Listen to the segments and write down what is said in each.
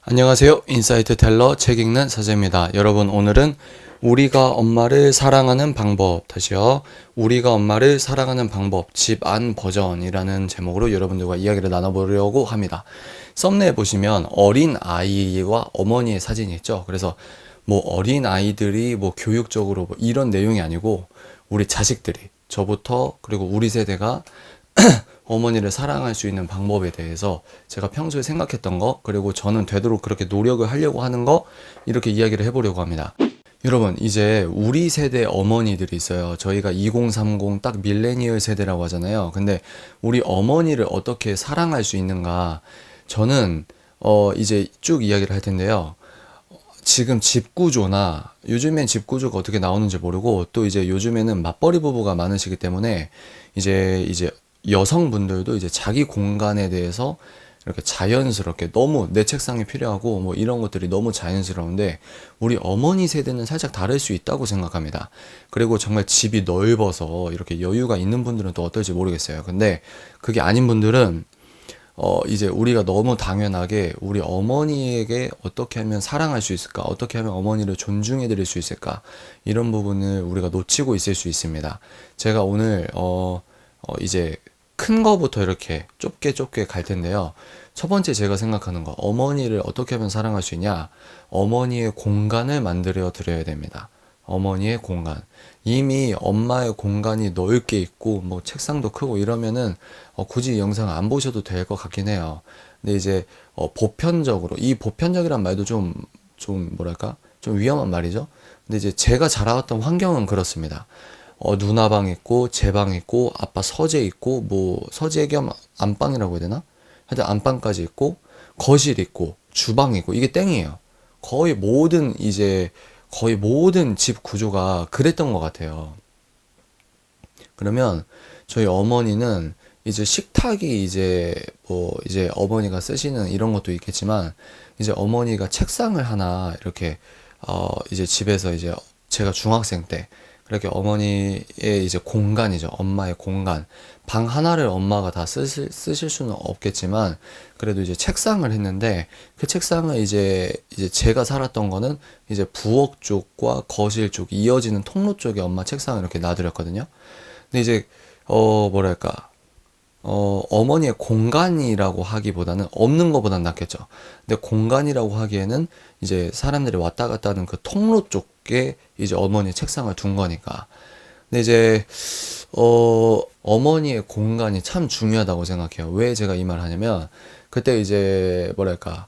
안녕하세요. 인사이트 텔러 책 읽는 서재입니다. 여러분, 오늘은 우리가 엄마를 사랑하는 방법, 다시요. 우리가 엄마를 사랑하는 방법, 집 안 버전이라는 제목으로 여러분들과 이야기를 나눠보려고 합니다. 썸네일 보시면 어린 아이와 어머니의 사진이 있죠. 그래서 뭐 어린 아이들이 뭐 교육적으로 뭐 이런 내용이 아니고 우리 자식들이, 저부터 그리고 우리 세대가 어머니를 사랑할 수 있는 방법에 대해서 제가 평소에 생각했던 거, 그리고 저는 되도록 그렇게 노력을 하려고 하는 거, 이렇게 이야기를 해보려고 합니다. 여러분, 이제 우리 세대 어머니들이 있어요. 저희가 2030 딱 밀레니얼 세대라고 하잖아요. 근데 우리 어머니를 어떻게 사랑할 수 있는가, 저는 이제 쭉 이야기를 할 텐데요. 지금 집 구조나 요즘엔 집 구조가 어떻게 나오는지 모르고, 또 이제 요즘에는 맞벌이 부부가 많으시기 때문에 이제 여성분들도 이제 자기 공간에 대해서 이렇게 자연스럽게, 너무 내 책상이 필요하고 뭐 이런 것들이 너무 자연스러운데, 우리 어머니 세대는 살짝 다를 수 있다고 생각합니다. 그리고 정말 집이 넓어서 이렇게 여유가 있는 분들은 또 어떨지 모르겠어요. 근데 그게 아닌 분들은 이제 우리가 너무 당연하게 우리 어머니에게 어떻게 하면 사랑할 수 있을까? 어떻게 하면 어머니를 존중해 드릴 수 있을까? 이런 부분을 우리가 놓치고 있을 수 있습니다. 제가 오늘, 이제 큰 거부터 이렇게 좁게 갈 텐데요. 첫 번째 제가 생각하는 거, 어머니를 어떻게 하면 사랑할 수 있냐? 어머니의 공간을 만들어 드려야 됩니다. 어머니의 공간. 이미 엄마의 공간이 넓게 있고 뭐 책상도 크고 이러면은 굳이 이 영상 안 보셔도 될 것 같긴 해요. 근데 이제 보편적으로, 이 보편적이란 말도 좀 뭐랄까? 좀 위험한 말이죠. 근데 이제 제가 자라왔던 환경은 그렇습니다. 누나 방 있고 제 방 있고 아빠 서재 있고 뭐 서재 겸 안방이라고 해야 되나? 하여튼 안방까지 있고 거실 있고 주방 있고, 이게 땡이에요. 거의 모든 집 구조가 그랬던 것 같아요. 그러면 저희 어머니는 이제 식탁이 이제 어머니가 쓰시는 이런 것도 있겠지만, 이제 어머니가 책상을 하나 이렇게 이제 집에서, 이제 제가 중학생 때 그렇게 어머니의 이제 공간이죠. 엄마의 공간. 방 하나를 엄마가 다 쓰실 수는 없겠지만, 그래도 이제 책상을 했는데, 그 책상을 이제 제가 살았던 거는 이제 부엌 쪽과 거실 쪽 이어지는 통로 쪽에 엄마 책상을 이렇게 놔드렸거든요. 근데 이제, 뭐랄까. 어머니의 공간이라고 하기보다는, 없는 것보단 낫겠죠. 근데 공간이라고 하기에는 이제 사람들이 왔다 갔다 하는 그 통로 쪽에 이제 어머니의 책상을 둔 거니까. 근데 이제, 어머니의 공간이 참 중요하다고 생각해요. 왜 제가 이 말 하냐면, 그때 이제, 뭐랄까,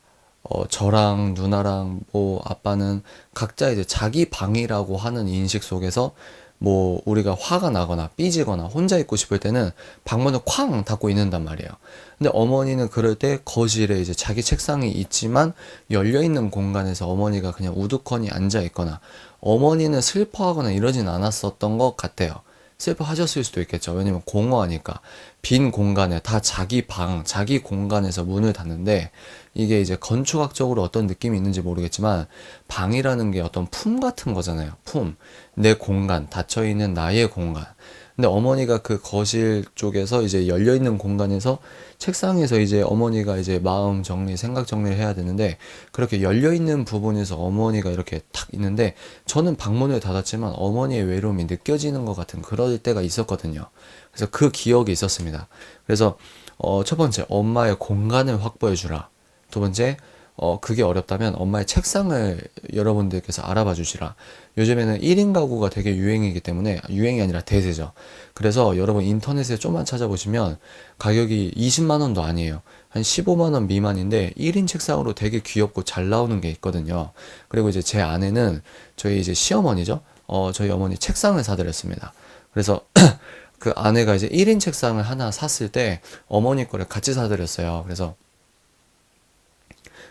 저랑 누나랑 뭐 아빠는 각자 이제 자기 방이라고 하는 인식 속에서, 뭐 우리가 화가 나거나 삐지거나 혼자 있고 싶을 때는 방문을 쾅 닫고 있는단 말이에요. 근데 어머니는 그럴 때 거실에 이제 자기 책상이 있지만 열려 있는 공간에서 어머니가 그냥 우두커니 앉아 있거나, 어머니는 슬퍼하거나 이러진 않았었던 것 같아요. 슬퍼하셨을 수도 있겠죠. 왜냐면 공허하니까 빈 공간에 다 자기 방, 자기 공간에서 문을 닫는데, 이게 이제 건축학적으로 어떤 느낌이 있는지 모르겠지만 방이라는 게 어떤 품 같은 거잖아요. 품. 내 공간, 닫혀있는 나의 공간. 근데 어머니가 그 거실 쪽에서 이제 열려있는 공간에서 책상에서 이제 어머니가 이제 마음 정리, 생각 정리를 해야 되는데, 그렇게 열려있는 부분에서 어머니가 이렇게 탁 있는데, 저는 방문을 닫았지만 어머니의 외로움이 느껴지는 것 같은 그럴 때가 있었거든요. 그래서 그 기억이 있었습니다. 그래서 첫 번째, 엄마의 공간을 확보해 주라. 두 번째, 그게 어렵다면 엄마의 책상을 여러분들께서 알아봐 주시라. 요즘에는 1인 가구가 되게 유행이기 때문에, 유행이 아니라 대세죠. 그래서 여러분 인터넷에 좀만 찾아보시면 가격이 20만 원도 아니에요. 한 15만 원 미만인데 1인 책상으로 되게 귀엽고 잘 나오는 게 있거든요. 그리고 이제 제 아내는 저희 이제 시어머니죠. 저희 어머니 책상을 사드렸습니다. 그래서 그 아내가 이제 1인 책상을 하나 샀을 때 어머니 거를 같이 사드렸어요. 그래서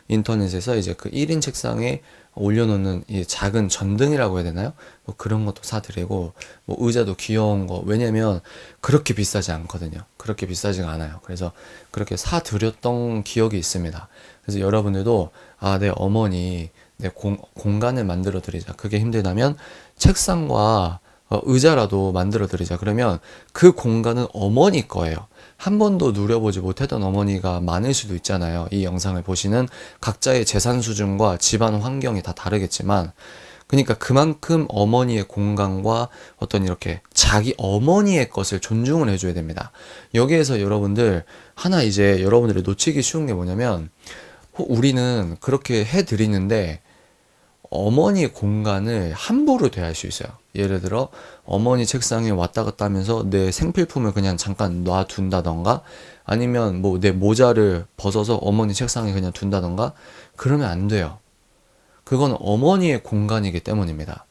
인터넷에서 이제 그 1인 책상에 올려놓는 이 작은 전등이라고 해야 되나요? 뭐 그런 것도 사드리고, 뭐 의자도 귀여운 거, 왜냐면 그렇게 비싸지 않거든요. 그렇게 비싸지가 않아요. 그래서 그렇게 사드렸던 기억이 있습니다. 그래서 여러분들도, 내 어머니, 내 공간을 만들어 드리자. 그게 힘들다면 책상과 의자라도 만들어 드리자. 그러면 그 공간은 어머니 거예요. 한 번도 누려보지 못했던 어머니가 많을 수도 있잖아요. 이 영상을 보시는 각자의 재산 수준과 집안 환경이 다 다르겠지만, 그러니까 그만큼 어머니의 공간과 어떤 이렇게 자기 어머니의 것을 존중을 해줘야 됩니다. 여기에서 여러분들 하나 이제 여러분들이 놓치기 쉬운 게 뭐냐면, 우리는 그렇게 해드리는데 어머니 공간을 함부로 대할 수 있어요. 예를 들어 어머니 책상에 왔다 갔다 하면서 내 생필품을 그냥 잠깐 놔둔다던가, 아니면 뭐 내 모자를 벗어서 어머니 책상에 그냥 둔다던가, 그러면 안 돼요. 그건 어머니의 공간이기 때문입니다.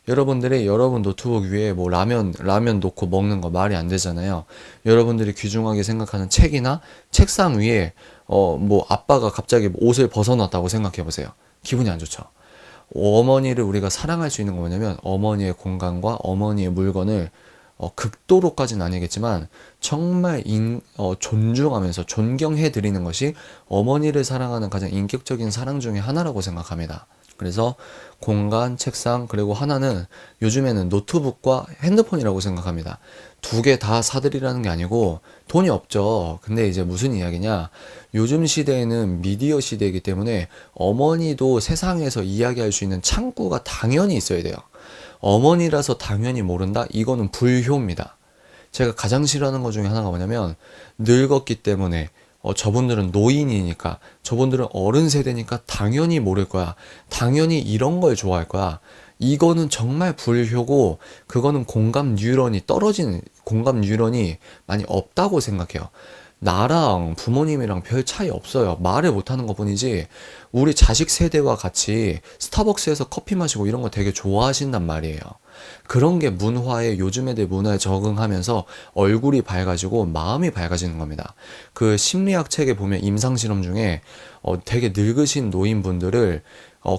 여러분들이 여러분 노트북 위에 뭐 라면 놓고 먹는 거 말이 안 되잖아요. 여러분들이 귀중하게 생각하는 책이나 책상 위에 뭐 아빠가 갑자기 옷을 벗어놨다고 생각해 보세요. 기분이 안 좋죠. 어머니를 우리가 사랑할 수 있는 건 뭐냐면, 어머니의 공간과 어머니의 물건을 극도로까지는 아니겠지만 정말 존중하면서 존경해 드리는 것이 어머니를 사랑하는 가장 인격적인 사랑 중에 하나라고 생각합니다. 그래서 공간, 책상, 그리고 하나는 요즘에는 노트북과 핸드폰이라고 생각합니다. 두 개 다 사드리라는 게 아니고, 돈이 없죠. 근데 이제 무슨 이야기냐, 요즘 시대에는 미디어 시대이기 때문에 어머니도 세상에서 이야기할 수 있는 창구가 당연히 있어야 돼요. 어머니라서 당연히 모른다? 이거는 불효입니다. 제가 가장 싫어하는 것 중에 하나가 뭐냐면, 늙었기 때문에 저분들은 노인이니까, 저분들은 어른 세대니까 당연히 모를 거야, 당연히 이런 걸 좋아할 거야. 이거는 정말 불효고, 그거는 공감 뉴런이 떨어지는, 공감 뉴런이 많이 없다고 생각해요. 나랑 부모님이랑 별 차이 없어요. 말을 못하는 것 뿐이지, 우리 자식 세대와 같이 스타벅스에서 커피 마시고 이런 거 되게 좋아하신단 말이에요. 그런 게 문화에, 요즘 애들 문화에 적응하면서 얼굴이 밝아지고 마음이 밝아지는 겁니다. 그 심리학 책에 보면 임상실험 중에 되게 늙으신 노인분들을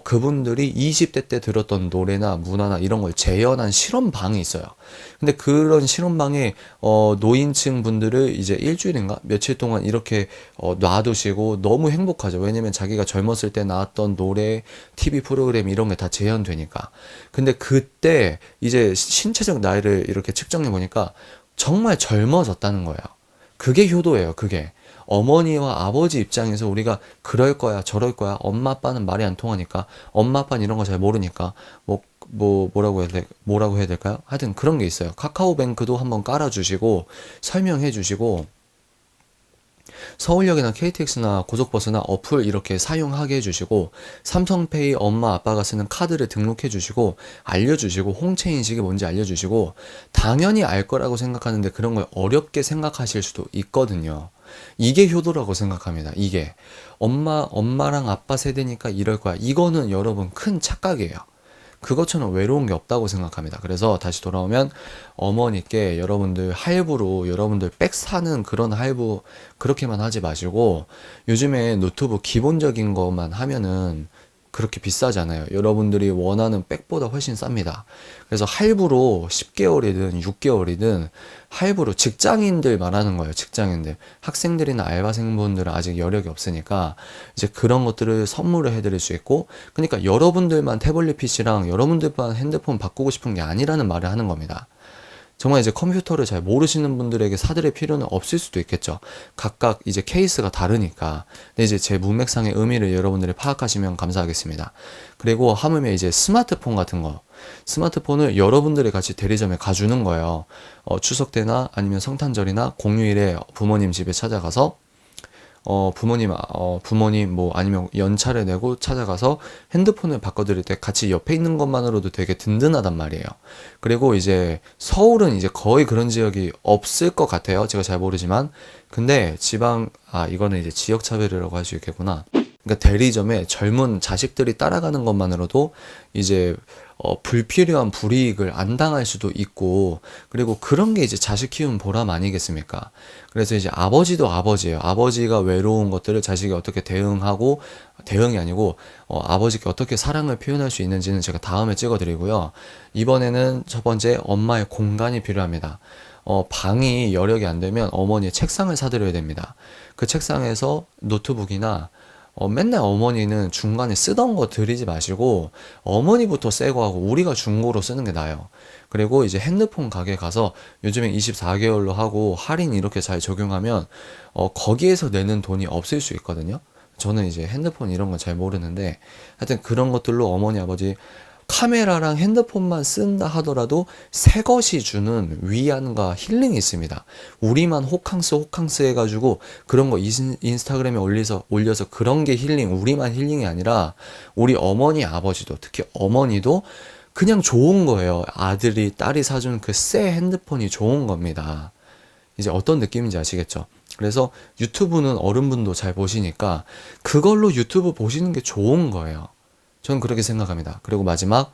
그분들이 20대 때 들었던 노래나 문화나 이런 걸 재현한 실험방이 있어요. 근데 그런 실험방에 노인층 분들을 이제 일주일인가 며칠 동안 이렇게 놔두시고 너무 행복하죠. 왜냐면 자기가 젊었을 때 나왔던 노래, TV 프로그램 이런 게 다 재현되니까. 근데 그때 이제 신체적 나이를 이렇게 측정해 보니까 정말 젊어졌다는 거예요. 그게 효도예요, 그게. 어머니와 아버지 입장에서 우리가 그럴 거야, 저럴 거야, 엄마 아빠는 말이 안 통하니까, 엄마 아빠는 이런 거 잘 모르니까, 뭐라고 해야 될까요? 하여튼 그런 게 있어요. 카카오뱅크도 한번 깔아주시고 설명해 주시고, 서울역이나 KTX나 고속버스나 어플 이렇게 사용하게 해주시고, 삼성페이 엄마 아빠가 쓰는 카드를 등록해 주시고 알려주시고, 홍채 인식이 뭔지 알려주시고, 당연히 알 거라고 생각하는데 그런 걸 어렵게 생각하실 수도 있거든요. 이게 효도라고 생각합니다. 이게 엄마랑 아빠 세대니까 이럴 거야, 이거는 여러분 큰 착각이에요. 그것처럼 외로운 게 없다고 생각합니다. 그래서 다시 돌아오면, 어머니께 여러분들 할부로 여러분들 백 사는 그런 할부 그렇게만 하지 마시고, 요즘에 노트북 기본적인 것만 하면은 그렇게 비싸잖아요. 여러분들이 원하는 백보다 훨씬 쌉니다. 그래서 할부로 10개월이든 6개월이든 할부로, 직장인들 말하는 거예요. 직장인들. 학생들이나 알바생분들은 아직 여력이 없으니까 이제 그런 것들을 선물을 해드릴 수 있고, 그러니까 여러분들만 태블릿 PC랑 여러분들만 핸드폰 바꾸고 싶은 게 아니라는 말을 하는 겁니다. 정말 이제 컴퓨터를 잘 모르시는 분들에게 사드릴 필요는 없을 수도 있겠죠. 각각 이제 케이스가 다르니까. 근데 이제 제 문맥상의 의미를 여러분들이 파악하시면 감사하겠습니다. 그리고 하물며 이제 스마트폰 같은 거, 스마트폰을 여러분들이 같이 대리점에 가주는 거예요. 추석 때나 아니면 성탄절이나 공휴일에 부모님 집에 찾아가서 부모님 뭐 아니면 연차를 내고 찾아가서 핸드폰을 바꿔드릴 때 같이 옆에 있는 것만으로도 되게 든든하단 말이에요. 그리고 이제 서울은 이제 거의 그런 지역이 없을 것 같아요. 제가 잘 모르지만. 근데 이거는 이제 지역 차별이라고 할 수 있겠구나. 그러니까 대리점에 젊은 자식들이 따라가는 것만으로도 이제 불필요한 불이익을 안 당할 수도 있고, 그리고 그런 게 이제 자식 키운 보람 아니겠습니까? 그래서 이제 아버지도 아버지예요. 아버지가 외로운 것들을 자식이 어떻게 대응하고, 대응이 아니고 아버지께 어떻게 사랑을 표현할 수 있는지는 제가 다음에 찍어드리고요. 이번에는 첫 번째, 엄마의 공간이 필요합니다. 방이 여력이 안 되면 어머니의 책상을 사드려야 됩니다. 그 책상에서 노트북이나 맨날 어머니는 중간에 쓰던 거 드리지 마시고 어머니부터 새거 하고 우리가 중고로 쓰는 게 나아요. 그리고 이제 핸드폰 가게 가서 요즘에 24개월로 하고 할인 이렇게 잘 적용하면 거기에서 내는 돈이 없을 수 있거든요. 저는 이제 핸드폰 이런 건 잘 모르는데 하여튼 그런 것들로 어머니 아버지 카메라랑 핸드폰만 쓴다 하더라도 새 것이 주는 위안과 힐링이 있습니다. 우리만 호캉스 해가지고 그런 거 인스타그램에 올려서 그런 게 힐링, 우리만 힐링이 아니라 우리 어머니 아버지도 특히 어머니도 그냥 좋은 거예요. 아들이 딸이 사준 그 새 핸드폰이 좋은 겁니다. 이제 어떤 느낌인지 아시겠죠? 그래서 유튜브는 어른분도 잘 보시니까 그걸로 유튜브 보시는 게 좋은 거예요. 저는 그렇게 생각합니다. 그리고 마지막,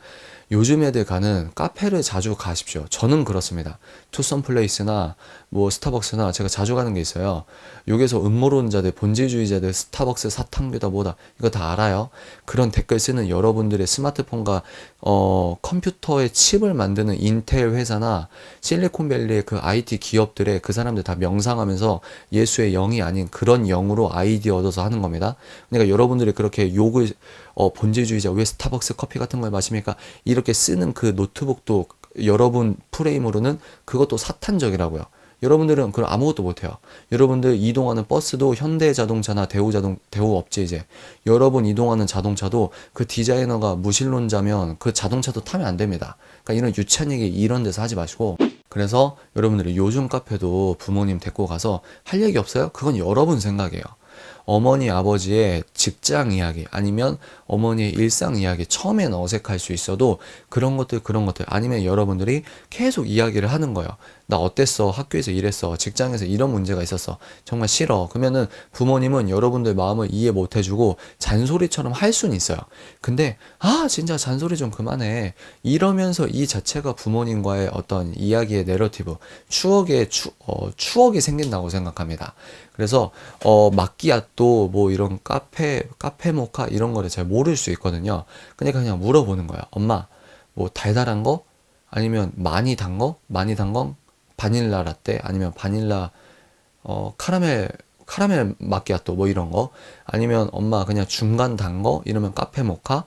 요즘 애들 가는 카페를 자주 가십시오. 저는 그렇습니다. 투썸 플레이스나 뭐 스타벅스나 제가 자주 가는 게 있어요. 여기서 음모론자들, 본질주의자들, 스타벅스 사탕류다 뭐다 이거 다 알아요. 그런 댓글 쓰는 여러분들의 스마트폰과 컴퓨터의 칩을 만드는 인텔 회사나 실리콘밸리의 그 IT 기업들의 그 사람들 다 명상하면서 예수의 영이 아닌 그런 영으로 아이디어 얻어서 하는 겁니다. 그러니까 여러분들이 그렇게 욕을 본질주의자 왜 스타벅스 커피 같은 걸 마십니까? 이렇게 쓰는 그 노트북도 여러분 프레임으로는 그것도 사탄적이라고요. 여러분들은 그럼 아무것도 못해요. 여러분들 이동하는 버스도 현대자동차나 대우 업체 이제 여러분 이동하는 자동차도 그 디자이너가 무신론자면 그 자동차도 타면 안 됩니다. 그러니까 이런 유치한 얘기 이런 데서 하지 마시고 그래서 여러분들이 요즘 카페도 부모님 데리고 가서 할 얘기 없어요? 그건 여러분 생각이에요. 어머니 아버지의 직장 이야기 아니면 어머니의 일상 이야기 처음엔 어색할 수 있어도 그런 것들 아니면 여러분들이 계속 이야기를 하는 거예요. 나 어땠어? 학교에서 이랬어. 직장에서 이런 문제가 있었어. 정말 싫어. 그러면은 부모님은 여러분들 마음을 이해 못 해주고 잔소리처럼 할 수는 있어요. 근데 진짜 잔소리 좀 그만해. 이러면서 이 자체가 부모님과의 어떤 이야기의 내러티브, 추억이 생긴다고 생각합니다. 그래서 마끼아또 뭐 이런 카페 모카 이런 거를 잘 모를 수 있거든요. 그러니까 그냥 물어보는 거예요. 엄마, 뭐 달달한 거? 아니면 많이 단 거? 많이 단 건 바닐라 라떼? 아니면 바닐라 카라멜 마끼아또 뭐 이런 거? 아니면 엄마 그냥 중간 단 거? 이러면 카페 모카?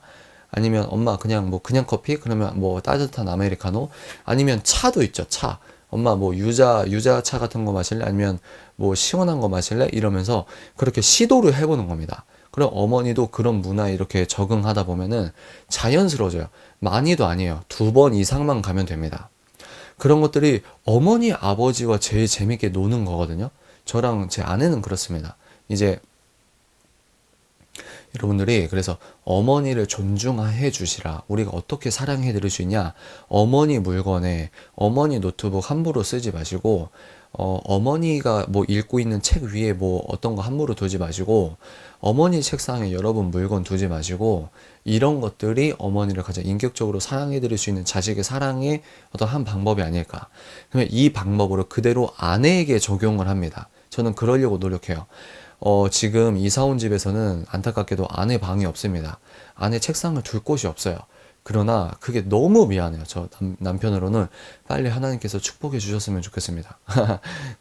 아니면 엄마 그냥 뭐 그냥 커피? 그러면 뭐 따뜻한 아메리카노? 아니면 차도 있죠. 차. 엄마 뭐 유자차 같은 거 마실래? 아니면 뭐 시원한 거 마실래? 이러면서 그렇게 시도를 해보는 겁니다. 그럼 어머니도 그런 문화에 이렇게 적응하다 보면은 자연스러워져요. 많이도 아니에요. 2번 이상만 가면 됩니다. 그런 것들이 어머니 아버지와 제일 재밌게 노는 거거든요. 저랑 제 아내는 그렇습니다. 이제 여러분들이 그래서 어머니를 존중해 주시라. 우리가 어떻게 사랑해 드릴 수 있냐? 어머니 물건에 어머니 노트북 함부로 쓰지 마시고 어머니가 뭐 읽고 있는 책 위에 뭐 어떤 거 함부로 두지 마시고 어머니 책상에 여러분 물건 두지 마시고 이런 것들이 어머니를 가장 인격적으로 사랑해 드릴 수 있는 자식의 사랑의 어떤 한 방법이 아닐까. 그러면 이 방법으로 그대로 아내에게 적용을 합니다. 저는 그러려고 노력해요. 지금 이사 온 집에서는 안타깝게도 아내 방이 없습니다. 아내 책상을 둘 곳이 없어요. 그러나 그게 너무 미안해요. 저 남편으로는 빨리 하나님께서 축복해 주셨으면 좋겠습니다.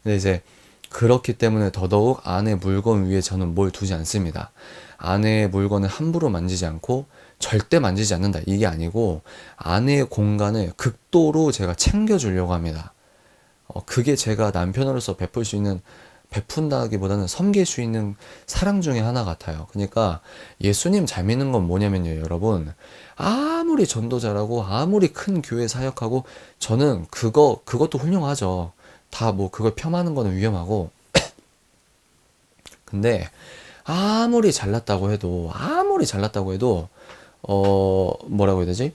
근데 이제 그렇기 때문에 더더욱 아내 물건 위에 저는 뭘 두지 않습니다. 아내의 물건을 함부로 만지지 않고 절대 만지지 않는다. 이게 아니고 아내의 공간을 극도로 제가 챙겨주려고 합니다. 그게 제가 남편으로서 베풀 수 있는 베푼다기보다는 섬길 수 있는 사랑 중에 하나 같아요. 그러니까 예수님 잘 믿는 건 뭐냐면요, 여러분. 아무리 전도 잘하고 아무리 큰 교회 사역하고 저는 그것도 훌륭하죠. 다 뭐 그걸 폄하하는 거는 위험하고. 근데 아무리 잘났다고 해도 뭐라고 해야 되지?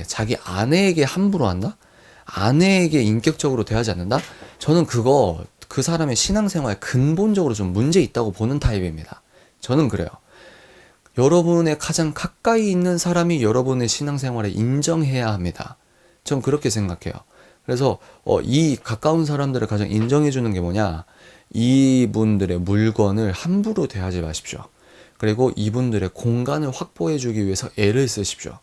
자기 아내에게 함부로 한다? 아내에게 인격적으로 대하지 않는다? 저는 그 사람의 신앙생활에 근본적으로 좀 문제 있다고 보는 타입입니다. 저는 그래요. 여러분의 가장 가까이 있는 사람이 여러분의 신앙생활에 인정해야 합니다. 전 그렇게 생각해요. 그래서 이 가까운 사람들을 가장 인정해주는 게 뭐냐? 이분들의 물건을 함부로 대하지 마십시오. 그리고 이분들의 공간을 확보해주기 위해서 애를 쓰십시오.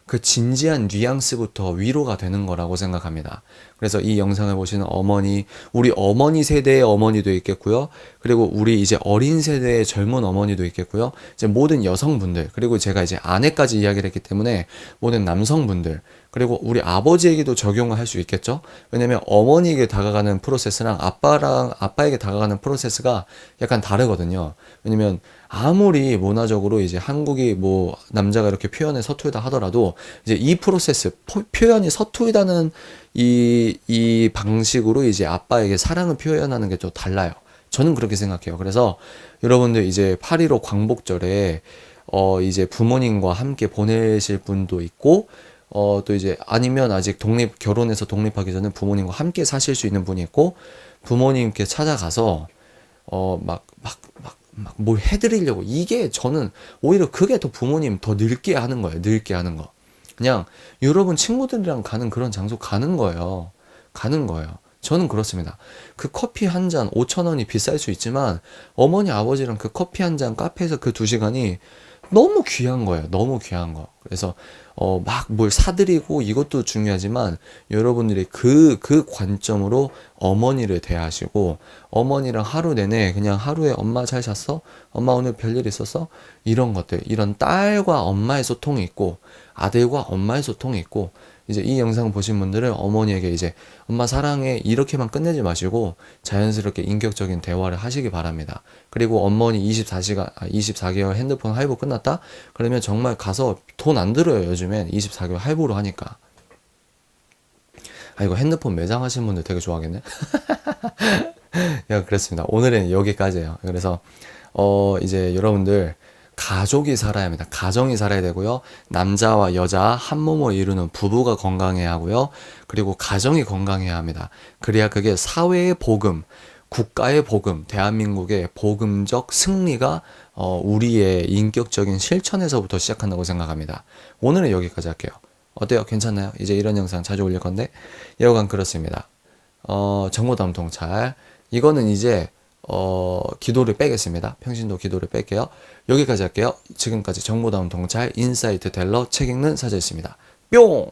그 진지한 뉘앙스부터 위로가 되는 거라고 생각합니다. 그래서 이 영상을 보시는 어머니, 우리 어머니 세대의 어머니도 있겠고요. 그리고 우리 이제 어린 세대의 젊은 어머니도 있겠고요. 이제 모든 여성분들, 그리고 제가 이제 아내까지 이야기를 했기 때문에 모든 남성분들, 그리고 우리 아버지에게도 적용을 할 수 있겠죠. 왜냐면 어머니에게 다가가는 프로세스랑 아빠에게 다가가는 프로세스가 약간 다르거든요. 왜냐면 아무리 문화적으로 이제 한국이 뭐 남자가 이렇게 표현에 서투르다 하더라도 이제 이 프로세스, 표현이 서투르다는 이 방식으로 이제 아빠에게 사랑을 표현하는 게 좀 달라요. 저는 그렇게 생각해요. 그래서 여러분들 이제 8.15 광복절에 이제 부모님과 함께 보내실 분도 있고 또 이제 아니면 아직 결혼해서 독립하기 전에 부모님과 함께 사실 수 있는 분이 있고 부모님께 찾아가서 막 뭘 해드리려고 이게 저는 오히려 그게 더 부모님 더 늙게 하는 거예요. 늙게 하는 거. 그냥 여러분 친구들이랑 가는 그런 장소 가는 거예요. 가는 거예요. 저는 그렇습니다. 그 커피 한 잔 5천 원이 비쌀 수 있지만 어머니 아버지랑 그 커피 한 잔 카페에서 그 2시간이 너무 귀한 거예요. 너무 귀한 거. 그래서 막 뭘 사드리고 이것도 중요하지만 여러분들이 그 관점으로 어머니를 대하시고 어머니랑 하루 내내 그냥 하루에 엄마 잘 잤어? 엄마 오늘 별일 있었어? 이런 것들, 이런 딸과 엄마의 소통이 있고 아들과 엄마의 소통이 있고 이제 이 영상 보신 분들은 어머니에게 이제 엄마 사랑해 이렇게만 끝내지 마시고 자연스럽게 인격적인 대화를 하시기 바랍니다. 그리고 어머니 24개월 핸드폰 할부 끝났다? 그러면 정말 가서 돈 안 들어요. 요즘엔 24개월 할부로 하니까. 아 이거 핸드폰 매장 하신 분들 되게 좋아하겠네. 야, 그렇습니다. 오늘은 여기까지예요. 그래서 이제 여러분들 가족이 살아야 합니다. 가정이 살아야 되고요. 남자와 여자 한 몸을 이루는 부부가 건강해야 하고요. 그리고 가정이 건강해야 합니다. 그래야 그게 사회의 복음, 국가의 복음, 대한민국의 복음적 승리가 우리의 인격적인 실천에서부터 시작한다고 생각합니다. 오늘은 여기까지 할게요. 어때요? 괜찮나요? 이제 이런 영상 자주 올릴 건데 여간 그렇습니다. 정보다음 통찰 이거는 이제 기도를 빼겠습니다. 평신도 기도를 뺄게요. 여기까지 할게요. 지금까지 정보다운 통찰 인사이트 텔러 책 읽는 사제였습니다. 뿅!